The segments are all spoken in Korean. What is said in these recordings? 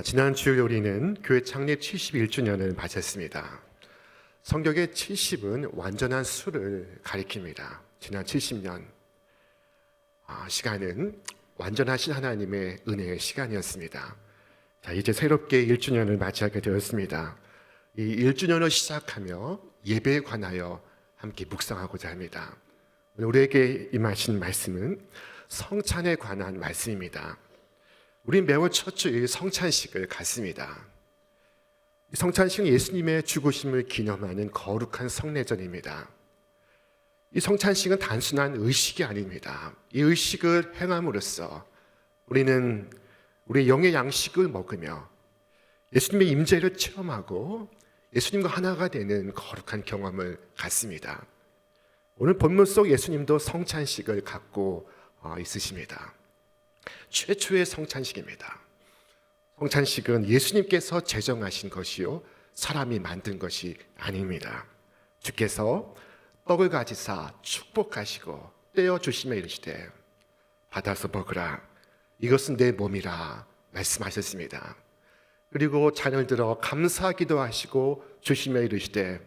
지난 주일 우리는 교회 창립 71주년을 맞았습니다. 성경의 70은 완전한 수를 가리킵니다. 지난 70년 시간은 완전하신 하나님의 은혜의 시간이었습니다. 이제 새롭게 1주년을 맞이하게 되었습니다. 이 1주년을 시작하며 예배에 관하여 함께 묵상하고자 합니다. 오늘 우리에게 임하신 말씀은 성찬에 관한 말씀입니다. 우린 매월 첫 주일 성찬식을 갖습니다. 성찬식은 예수님의 죽으심을 기념하는 거룩한 성례전입니다. 이 성찬식은 단순한 의식이 아닙니다. 이 의식을 행함으로써 우리는 우리의 영의 양식을 먹으며 예수님의 임재를 체험하고 예수님과 하나가 되는 거룩한 경험을 갖습니다. 오늘 본문 속 예수님도 성찬식을 갖고 있으십니다. 최초의 성찬식입니다. 성찬식은 예수님께서 제정하신 것이요 사람이 만든 것이 아닙니다. 주께서 떡을 가지사 축복하시고 떼어 주시며 이르시되 받아서 먹으라 이것은 내 몸이라 말씀하셨습니다. 그리고 잔을 들어 감사하기도 하시고 주시며 이르시되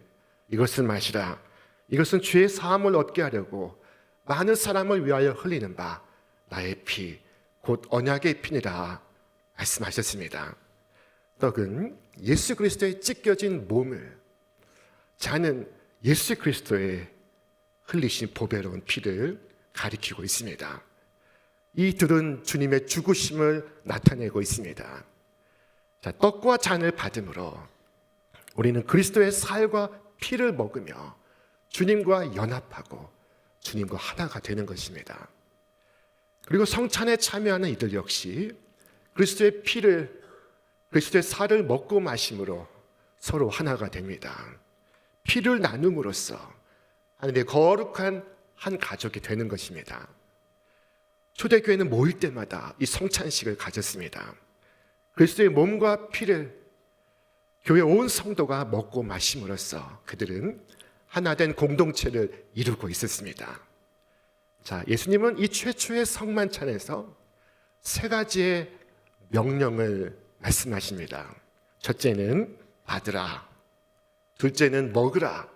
이것을 마시라 이것은 죄의 사함을 얻게 하려고 많은 사람을 위하여 흘리는 바 나의 피 곧 언약의 피니라 말씀하셨습니다. 떡은 예수 그리스도의 찢겨진 몸을, 잔은 예수 그리스도의 흘리신 보배로운 피를 가리키고 있습니다. 이 둘은 주님의 죽으심을 나타내고 있습니다. 떡과 잔을 받음으로 우리는 그리스도의 살과 피를 먹으며 주님과 연합하고 주님과 하나가 되는 것입니다. 그리고 성찬에 참여하는 이들 역시 그리스도의 피를, 그리스도의 살을 먹고 마심으로 서로 하나가 됩니다. 피를 나눔으로써 하나님의 거룩한 한 가족이 되는 것입니다. 초대교회는 모일 때마다 이 성찬식을 가졌습니다. 그리스도의 몸과 피를 교회 온 성도가 먹고 마심으로써 그들은 하나된 공동체를 이루고 있었습니다. 예수님은 이 최초의 성만찬에서 세 가지의 명령을 말씀하십니다. 첫째는 받으라, 둘째는 먹으라,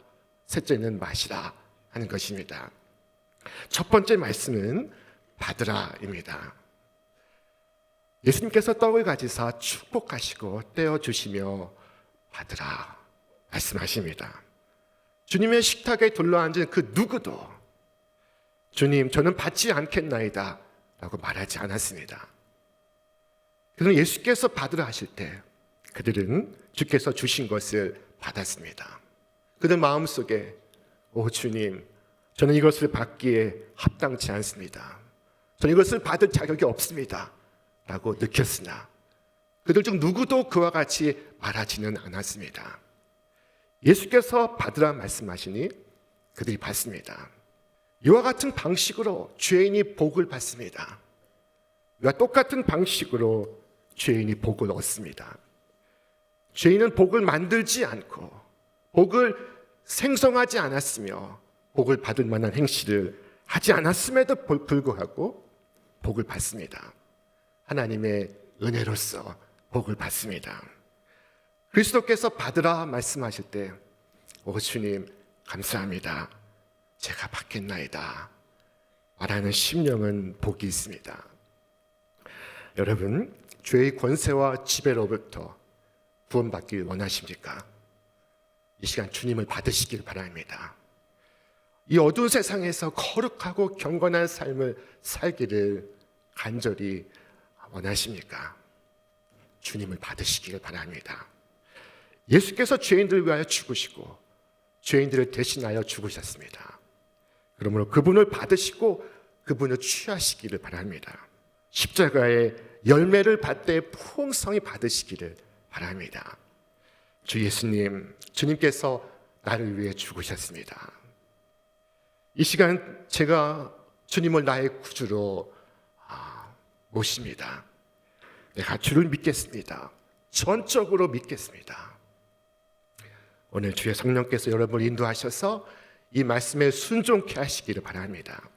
셋째는 마시라 하는 것입니다. 첫 번째 말씀은 받으라입니다. 예수님께서 떡을 가지사 축복하시고 떼어주시며 받으라 말씀하십니다. 주님의 식탁에 둘러앉은 그 누구도 주님 저는 받지 않겠나이다 라고 말하지 않았습니다. 그러나 예수께서 받으라 하실 때 그들은 주께서 주신 것을 받았습니다. 그들 마음속에 주님 저는 이것을 받기에 합당치 않습니다. 저는 이것을 받을 자격이 없습니다 라고 느꼈으나 그들 중 누구도 그와 같이 말하지는 않았습니다. 예수께서 받으라 말씀하시니 그들이 받습니다. 이와 같은 방식으로 죄인이 복을 받습니다. 이와 똑같은 방식으로 죄인이 복을 얻습니다. 죄인은 복을 만들지 않고 복을 생성하지 않았으며 복을 받을 만한 행실을 하지 않았음에도 불구하고 복을 받습니다. 하나님의 은혜로서 복을 받습니다. 그리스도께서 받으라 말씀하실 때 주님 감사합니다. 제가 받겠나이다 말하는 심령은 복이 있습니다. 여러분 죄의 권세와 지배로부터 구원받길 원하십니까? 이 시간 주님을 받으시길 바랍니다. 이 어두운 세상에서 거룩하고 경건한 삶을 살기를 간절히 원하십니까? 주님을 받으시길 바랍니다. 예수께서 죄인들을 위하여 죽으시고 죄인들을 대신하여 죽으셨습니다. 그러므로 그분을 받으시고 그분을 취하시기를 바랍니다. 십자가의 열매를 받되 풍성히 받으시기를 바랍니다. 주 예수님, 주님께서 나를 위해 죽으셨습니다. 이 시간 제가 주님을 나의 구주로 모십니다. 내가 주를 믿겠습니다. 전적으로 믿겠습니다. 오늘 주의 성령께서 여러분을 인도하셔서 이 말씀에 순종케 하시기를 바랍니다.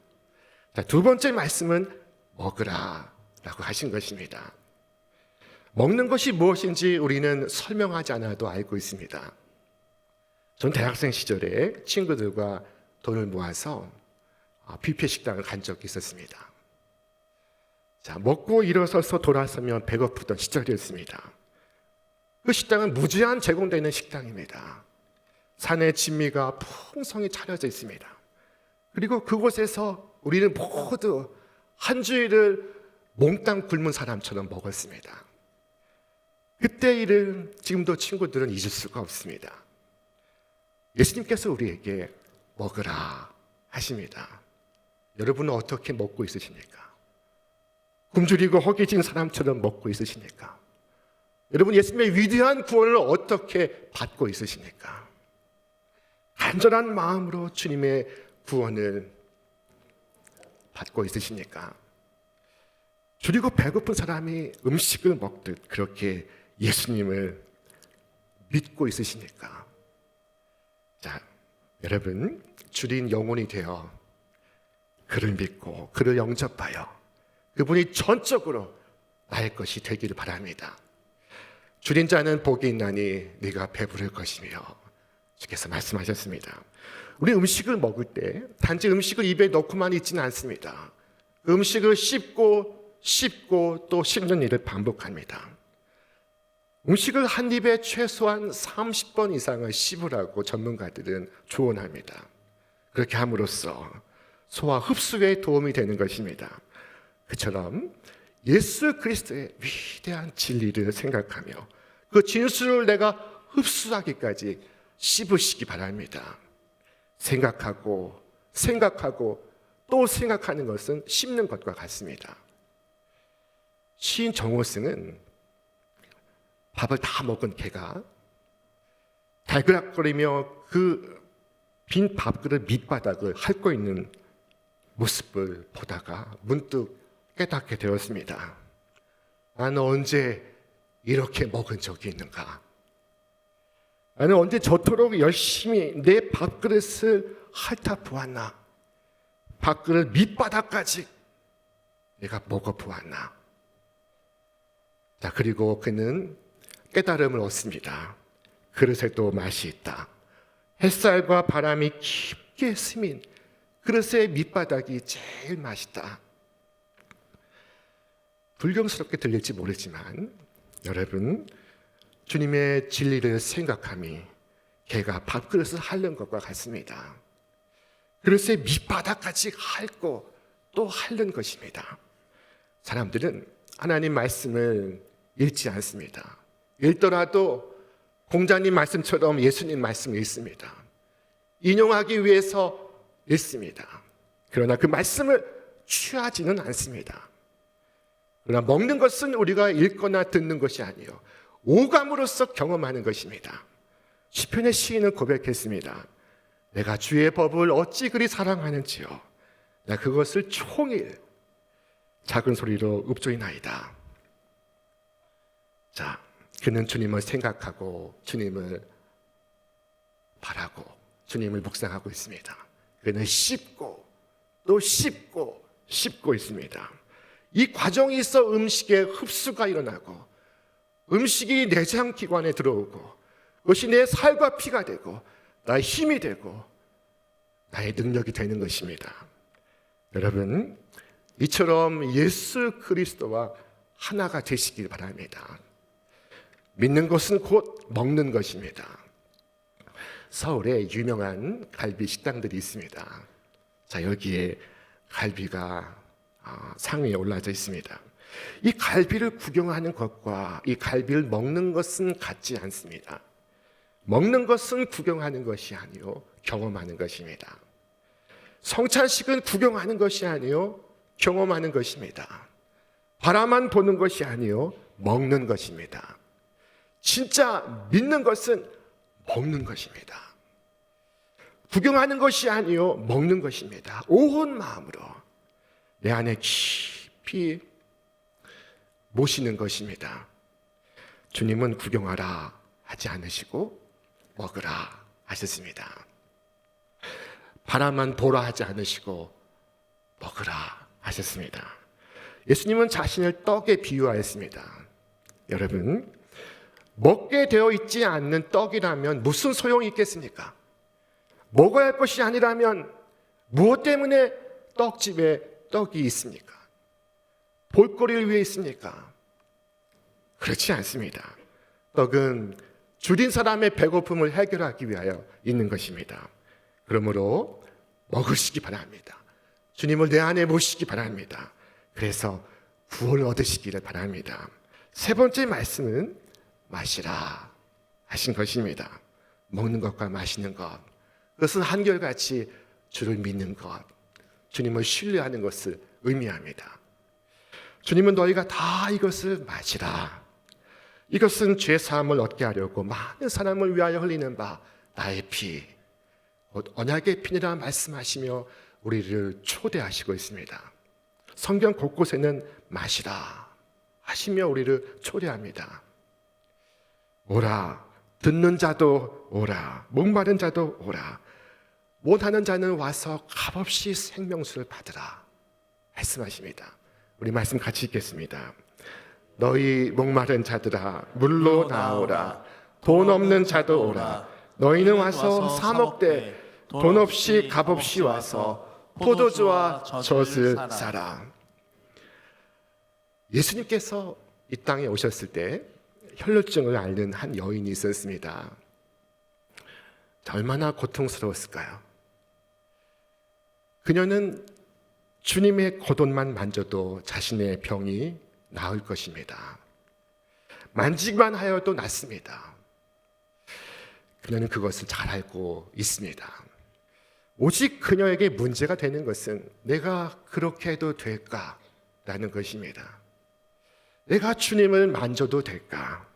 두 번째 말씀은 먹으라 라고 하신 것입니다. 먹는 것이 무엇인지 우리는 설명하지 않아도 알고 있습니다. 전 대학생 시절에 친구들과 돈을 모아서 뷔페 식당을 간 적이 있었습니다. 자, 먹고 일어서서 돌아서면 배고프던 시절이었습니다. 그 식당은 무제한 제공되는 식당입니다. 산의 진미가 풍성히 차려져 있습니다. 그리고 그곳에서 우리는 모두 한 주일을 몽땅 굶은 사람처럼 먹었습니다. 그때 일은 지금도 친구들은 잊을 수가 없습니다. 예수님께서 우리에게 먹으라 하십니다. 여러분은 어떻게 먹고 있으십니까? 굶주리고 허기진 사람처럼 먹고 있으십니까? 여러분 예수님의 위대한 구원을 어떻게 받고 있으십니까? 간절한 마음으로 주님의 구원을 받고 있으십니까? 줄이고 배고픈 사람이 음식을 먹듯 그렇게 예수님을 믿고 있으십니까? 자, 여러분 줄인 영혼이 되어 그를 믿고 그를 영접하여 그분이 전적으로 나의 것이 되기를 바랍니다. 줄인 자는 복이 있나니 네가 배부를 것이며 주께서 말씀하셨습니다. 우리 음식을 먹을 때 단지 음식을 입에 넣고만 있지는 않습니다. 음식을 씹고 또 씹는 일을 반복합니다. 음식을 한 입에 최소한 30번 이상을 씹으라고 전문가들은 조언합니다. 그렇게 함으로써 소화 흡수에 도움이 되는 것입니다. 그처럼 예수 그리스도의 위대한 진리를 생각하며 그 진술을 내가 흡수하기까지 씹으시기 바랍니다. 생각하고 또 생각하는 것은 씹는 것과 같습니다. 시인 정호승은 밥을 다 먹은 개가 달그락거리며 그 빈 밥그릇 밑바닥을 핥고 있는 모습을 보다가 문득 깨닫게 되었습니다. 나는 언제 이렇게 먹은 적이 있는가? 나는 언제 저토록 열심히 내 밥그릇을 핥아보았나? 밥그릇 밑바닥까지 내가 먹어보았나? 자, 그리고 그는 깨달음을 얻습니다. 그릇에도 맛이 있다. 햇살과 바람이 깊게 스민 그릇의 밑바닥이 제일 맛있다. 불경스럽게 들릴지 모르지만 여러분 주님의 진리를 생각함이 개가 밥그릇을 핥는 것과 같습니다. 그릇의 밑바닥까지 핥고 또 핥는 것입니다. 사람들은 하나님 말씀을 읽지 않습니다. 읽더라도 공자님 말씀처럼 예수님 말씀을 읽습니다. 인용하기 위해서 읽습니다. 그러나 그 말씀을 취하지는 않습니다. 그러나 먹는 것은 우리가 읽거나 듣는 것이 아니요 오감으로써 경험하는 것입니다. 시편의 시인은 고백했습니다. 내가 주의 법을 어찌 그리 사랑하는지요. 나 그것을 총일 작은 소리로 읊조이나이다. 자, 그는 주님을 생각하고 주님을 바라고 주님을 묵상하고 있습니다. 그는 씹고 또 씹고 있습니다. 이 과정이 있어 음식의 흡수가 일어나고 음식이 내장기관에 들어오고 그것이 내 살과 피가 되고 나의 힘이 되고 나의 능력이 되는 것입니다. 여러분 이처럼 예수 그리스도와 하나가 되시길 바랍니다. 믿는 것은 곧 먹는 것입니다. 서울에 유명한 갈비 식당들이 있습니다. 자, 여기에 갈비가 상위에 올라져 있습니다. 이 갈비를 구경하는 것과 이 갈비를 먹는 것은 같지 않습니다. 먹는 것은 구경하는 것이 아니요 경험하는 것입니다. 성찬식은 구경하는 것이 아니요 경험하는 것입니다. 바라만 보는 것이 아니요 먹는 것입니다. 진짜 믿는 것은 먹는 것입니다. 구경하는 것이 아니요 먹는 것입니다. 온 마음으로 내 안에 깊이 모시는 것입니다. 주님은 구경하라 하지 않으시고 먹으라 하셨습니다. 바라만 보라 하지 않으시고 먹으라 하셨습니다. 예수님은 자신을 떡에 비유하였습니다. 여러분, 먹게 되어 있지 않는 떡이라면 무슨 소용이 있겠습니까? 먹어야 할 것이 아니라면 무엇 때문에 떡집에 떡이 있습니까? 볼거리를 위해 있습니까? 그렇지 않습니다. 떡은 줄인 사람의 배고픔을 해결하기 위하여 있는 것입니다. 그러므로 먹으시기 바랍니다. 주님을 내 안에 모시기 바랍니다. 그래서 구원을 얻으시기를 바랍니다. 세 번째 말씀은 마시라 하신 것입니다. 먹는 것과 마시는 것, 그것은 한결같이 주를 믿는 것, 주님을 신뢰하는 것을 의미합니다. 주님은 너희가 다 이것을 마시라. 이것은 죄 사함을 얻게 하려고 많은 사람을 위하여 흘리는 바 나의 피, 곧 언약의 피니라 말씀하시며 우리를 초대하시고 있습니다. 성경 곳곳에는 마시라 하시며 우리를 초대합니다. 오라, 듣는 자도 오라, 목마른 자도 오라, 원하는 자는 와서 값없이 생명수를 받으라 말씀하십니다. 우리 말씀 같이 읽겠습니다. 너희 목마른 자들아 물로 나오라, 돈 없는 자도 오라, 너희는 와서 사 먹되 돈 없이 값없이 와서 포도주와 젖을 사라. 예수님께서 이 땅에 오셨을 때 혈루증을 앓는 한 여인이 있었습니다. 얼마나 고통스러웠을까요? 그녀는 주님의 겉옷만 만져도 자신의 병이 나을 것입니다. 만지기만 하여도 낫습니다. 그녀는 그것을 잘 알고 있습니다. 오직 그녀에게 문제가 되는 것은 내가 그렇게 해도 될까라는 것입니다. 내가 주님을 만져도 될까?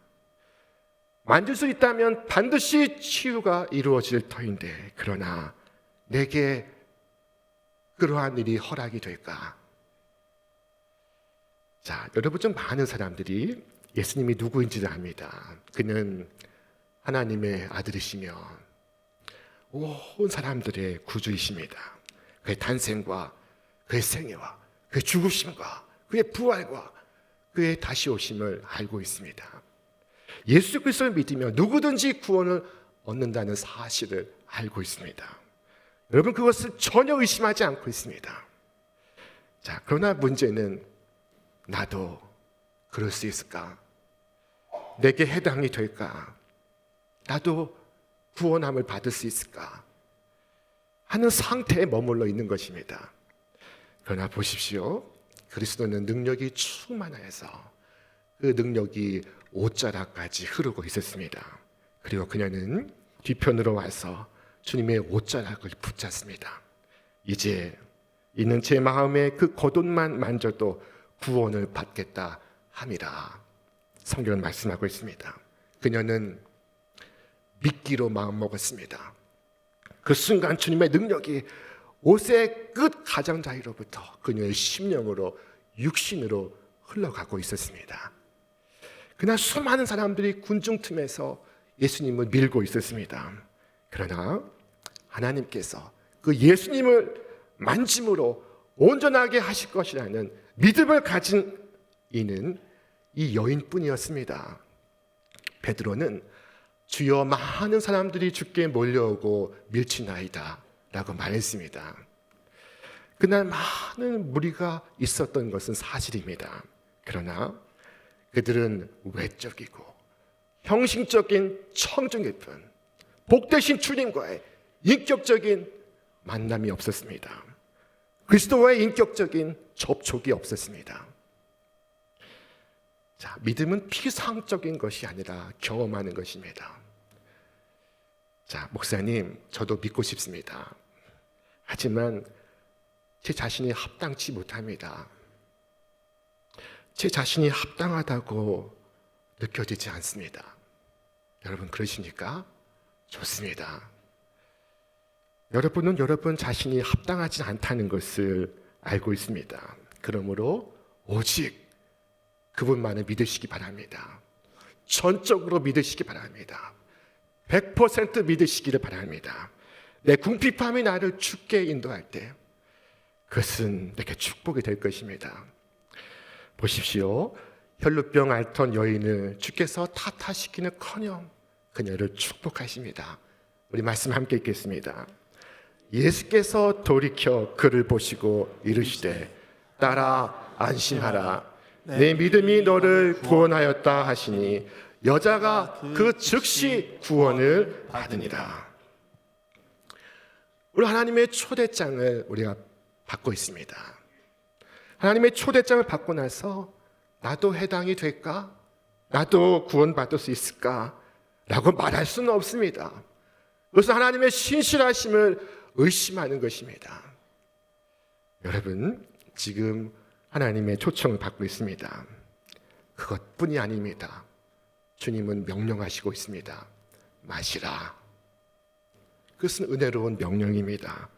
만질 수 있다면 반드시 치유가 이루어질 터인데, 그러나 내게 그러한 일이 허락이 될까? 자, 여러분 중 많은 사람들이 예수님이 누구인지를 압니다. 그는 하나님의 아들이시며 온 사람들의 구주이십니다. 그의 탄생과 그의 생애와 그의 죽으심과 그의 부활과 그의 다시 오심을 알고 있습니다. 예수 그리스도를 믿으며 누구든지 구원을 얻는다는 사실을 알고 있습니다. 여러분 그것을 전혀 의심하지 않고 있습니다. 자, 그러나 문제는 나도 그럴 수 있을까? 내게 해당이 될까? 나도 구원함을 받을 수 있을까? 하는 상태에 머물러 있는 것입니다. 그러나 보십시오. 그리스도는 능력이 충만하여서 그 능력이 옷자락까지 흐르고 있었습니다. 그리고 그녀는 뒤편으로 와서 주님의 옷자락을 붙잡습니다. 이제 이는 제 마음에 그 겉옷만 만져도 구원을 받겠다 함이라. 성경은 말씀하고 있습니다. 그녀는 믿기로 마음먹었습니다. 그 순간 주님의 능력이 옷의 끝 가장자리로부터 그녀의 심령으로 육신으로 흘러가고 있었습니다. 그날 수많은 사람들이 군중 틈에서 예수님을 밀고 있었습니다. 그러나 하나님께서 그 예수님을 만짐으로 온전하게 하실 것이라는 믿음을 가진 이는 이 여인뿐이었습니다. 베드로는 주여 많은 사람들이 주께 몰려오고 밀치나이다 라고 말했습니다. 그날 많은 무리가 있었던 것은 사실입니다. 그러나 그들은 외적이고 형식적인 청중일 뿐 복되신 주님과의 인격적인 만남이 없었습니다. 그리스도와의 인격적인 접촉이 없었습니다. 자, 믿음은 피상적인 것이 아니라 경험하는 것입니다. 자, 목사님, 저도 믿고 싶습니다. 하지만 제 자신이 합당치 못합니다. 제 자신이 합당하다고 느껴지지 않습니다. 여러분 그러십니까? 좋습니다. 여러분은 여러분 자신이 합당하지 않다는 것을 알고 있습니다. 그러므로 오직 그분만을 믿으시기 바랍니다. 전적으로 믿으시기 바랍니다. 100% 믿으시기를 바랍니다. 내 궁핍함이 나를 주께 인도할 때 그것은 내게 축복이 될 것입니다. 보십시오. 혈루병 앓던 여인을 주께서 타타시키는커녕 그녀를 축복하십니다. 우리 말씀 함께 읽겠습니다. 예수께서 돌이켜 그를 보시고 이르시되 딸아 안심하라 내 믿음이 너를 구원하였다 하시니 여자가 그 즉시 구원을 받으니라. 우리 하나님의 초대장을 우리가 받고 있습니다. 하나님의 초대장을 받고 나서 나도 해당이 될까? 나도 구원받을 수 있을까? 라고 말할 수는 없습니다. 그래서 하나님의 신실하심을 의심하는 것입니다. 여러분, 지금 하나님의 초청을 받고 있습니다. 그것뿐이 아닙니다. 주님은 명령하시고 있습니다. 마시라. 그것은 은혜로운 명령입니다.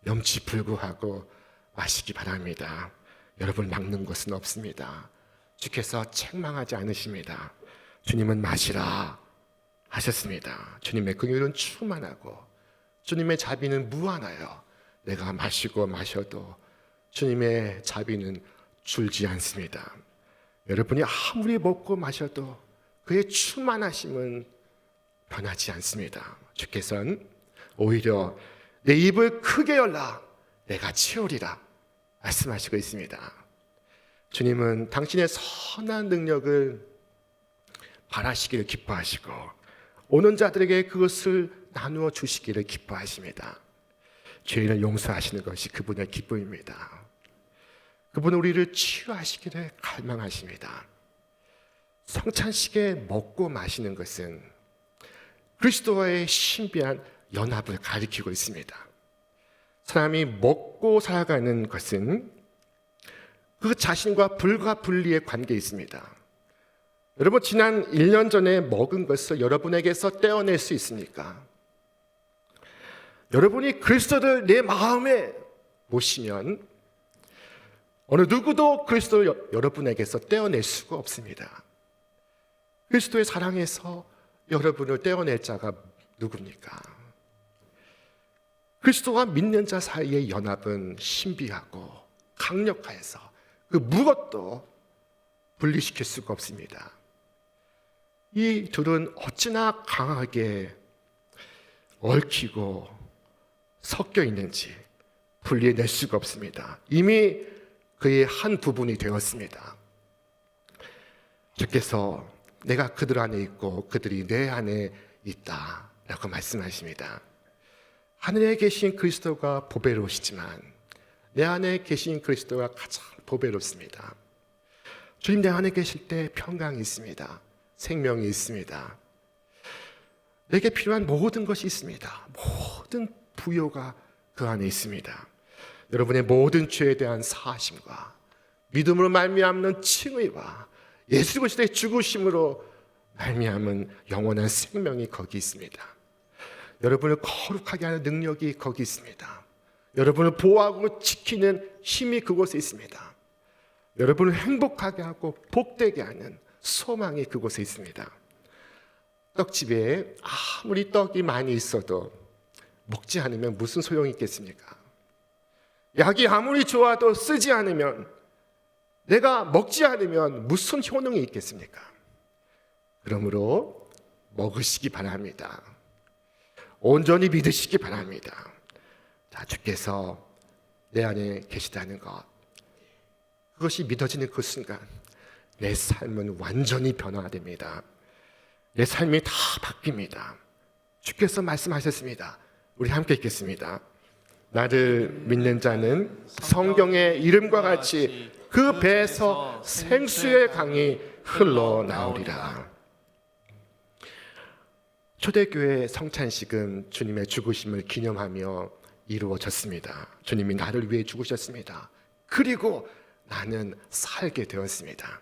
염치불구하고 마시기 바랍니다. 여러분 막는 것은 없습니다. 주께서 책망하지 않으십니다. 주님은 마시라 하셨습니다. 주님의 긍휼은 충만하고 주님의 자비는 무한하여 내가 마시고 마셔도 주님의 자비는 줄지 않습니다. 여러분이 아무리 먹고 마셔도 그의 충만하심은 변하지 않습니다. 주께서는 오히려 내 입을 크게 열라 내가 채우리라 말씀하시고 있습니다. 주님은 당신의 선한 능력을 발하시기를 기뻐하시고 오는 자들에게 그것을 나누어 주시기를 기뻐하십니다. 죄인을 용서하시는 것이 그분의 기쁨입니다. 그분은 우리를 치유하시기를 갈망하십니다. 성찬식에 먹고 마시는 것은 그리스도와의 신비한 연합을 가리키고 있습니다. 사람이 먹고 살아가는 것은 그 자신과 불가분리의 관계에 있습니다. 여러분, 지난 1년 전에 먹은 것을 여러분에게서 떼어낼 수 있습니까? 여러분이 그리스도를 내 마음에 모시면 어느 누구도 그리스도를 여러분에게서 떼어낼 수가 없습니다. 그리스도의 사랑에서 여러분을 떼어낼 자가 누굽니까? 그리스도와 믿는 자 사이의 연합은 신비하고 강력해서 그 무엇도 분리시킬 수가 없습니다. 이 둘은 어찌나 강하게 얽히고 섞여 있는지 분리해낼 수가 없습니다. 이미 그의 한 부분이 되었습니다. 주께서 내가 그들 안에 있고 그들이 내 안에 있다 라고 말씀하십니다. 하늘에 계신 그리스도가 보배로우시지만 내 안에 계신 그리스도가 가장 보배롭습니다. 주님 내 안에 계실 때 평강이 있습니다. 생명이 있습니다. 내게 필요한 모든 것이 있습니다. 모든 부요가 그 안에 있습니다. 여러분의 모든 죄에 대한 사하심과 믿음으로 말미암는 칭의와 예수 그리스도의 죽으심으로 말미암은 영원한 생명이 거기 있습니다. 여러분을 거룩하게 하는 능력이 거기 있습니다. 여러분을 보호하고 지키는 힘이 그곳에 있습니다. 여러분을 행복하게 하고 복되게 하는 소망이 그곳에 있습니다. 떡집에 아무리 떡이 많이 있어도 먹지 않으면 무슨 소용이 있겠습니까? 약이 아무리 좋아도 쓰지 않으면, 내가 먹지 않으면 무슨 효능이 있겠습니까? 그러므로 먹으시기 바랍니다. 온전히 믿으시기 바랍니다. 자, 주께서 내 안에 계시다는 것, 그것이 믿어지는 그 순간 내 삶은 완전히 변화됩니다. 내 삶이 다 바뀝니다. 주께서 말씀하셨습니다. 우리 함께 읽겠습니다. 나를 믿는 자는 성경의 이름과 같이 그 배에서 생수의 강이 흘러나오리라. 초대교회 성찬식은 주님의 죽으심을 기념하며 이루어졌습니다. 주님이 나를 위해 죽으셨습니다. 그리고 나는 살게 되었습니다.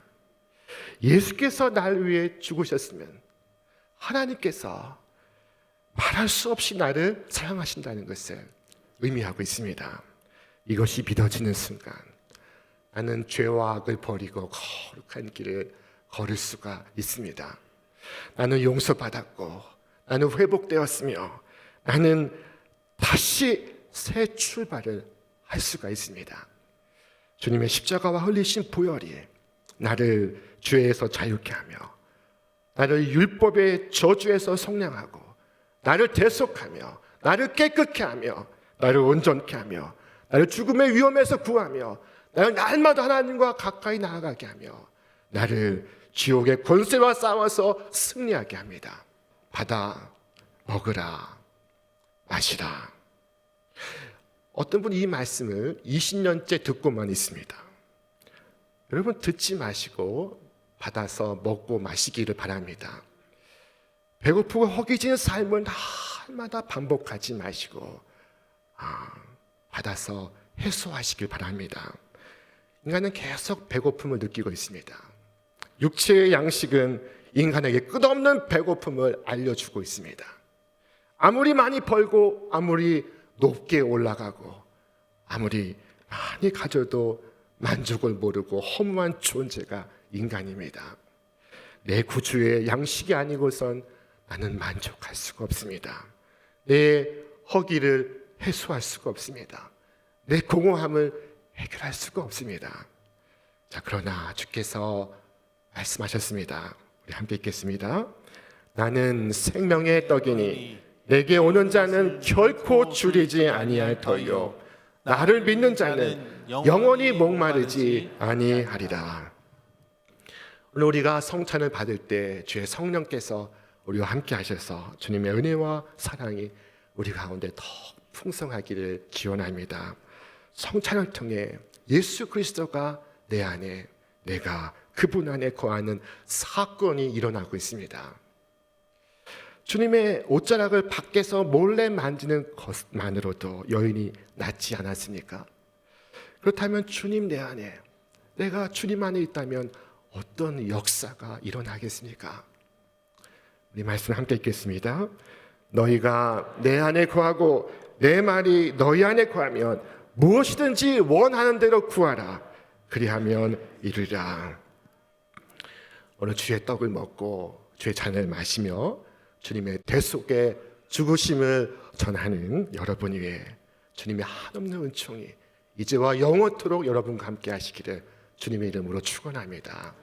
예수께서 나를 위해 죽으셨으면 하나님께서 말할 수 없이 나를 사랑하신다는 것을 의미하고 있습니다. 이것이 믿어지는 순간 나는 죄와 악을 버리고 거룩한 길을 걸을 수가 있습니다. 나는 용서받았고 나는 회복되었으며 나는 다시 새 출발을 할 수가 있습니다. 주님의 십자가와 흘리신 보혈이 나를 죄에서 자유케 하며 나를 율법의 저주에서 속량하고 나를 대속하며 나를 깨끗게 하며 나를 온전케 하며 나를 죽음의 위험에서 구하며 나를 날마다 하나님과 가까이 나아가게 하며 나를 지옥의 권세와 싸워서 승리하게 합니다. 받아 먹으라 마시라. 어떤 분이 이 말씀을 20년째 듣고만 있습니다. 여러분 듣지 마시고 받아서 먹고 마시기를 바랍니다. 배고프고 허기진 삶을 날마다 반복하지 마시고 받아서 해소하시길 바랍니다. 인간은 계속 배고픔을 느끼고 있습니다. 육체의 양식은 인간에게 끝없는 배고픔을 알려주고 있습니다. 아무리 많이 벌고 아무리 높게 올라가고 아무리 많이 가져도 만족을 모르고 허무한 존재가 인간입니다. 내 구주의 양식이 아니고선 나는 만족할 수가 없습니다. 내 허기를 해소할 수가 없습니다. 내 공허함을 해결할 수가 없습니다. 자, 그러나 주께서 말씀하셨습니다. 우리 함께 읽겠습니다. 나는 생명의 떡이니 내게 오는 자는 결코 줄이지 아니할 터이요 나를 믿는 자는 영원히 목마르지 아니하리라. 오늘 우리가 성찬을 받을 때 주의 성령께서 우리와 함께 하셔서 주님의 은혜와 사랑이 우리 가운데 더 풍성하기를 기원합니다. 성찬을 통해 예수 그리스도가 내 안에, 내가 그분 안에 거하는 사건이 일어나고 있습니다. 주님의 옷자락을 밖에서 몰래 만지는 것만으로도 여인이 낫지 않았습니까? 그렇다면 주님 내 안에, 내가 주님 안에 있다면 어떤 역사가 일어나겠습니까? 우리 말씀 함께 읽겠습니다. 너희가 내 안에 거하고 내 말이 너희 안에 거하면 무엇이든지 원하는 대로 구하라. 그리하면 이루리라. 오늘 주의 떡을 먹고 주의 잔을 마시며 주님의 대속의 죽으심을 전하는 여러분 위에 주님의 한없는 은총이 이제와 영원토록 여러분과 함께 하시기를 주님의 이름으로 축원합니다.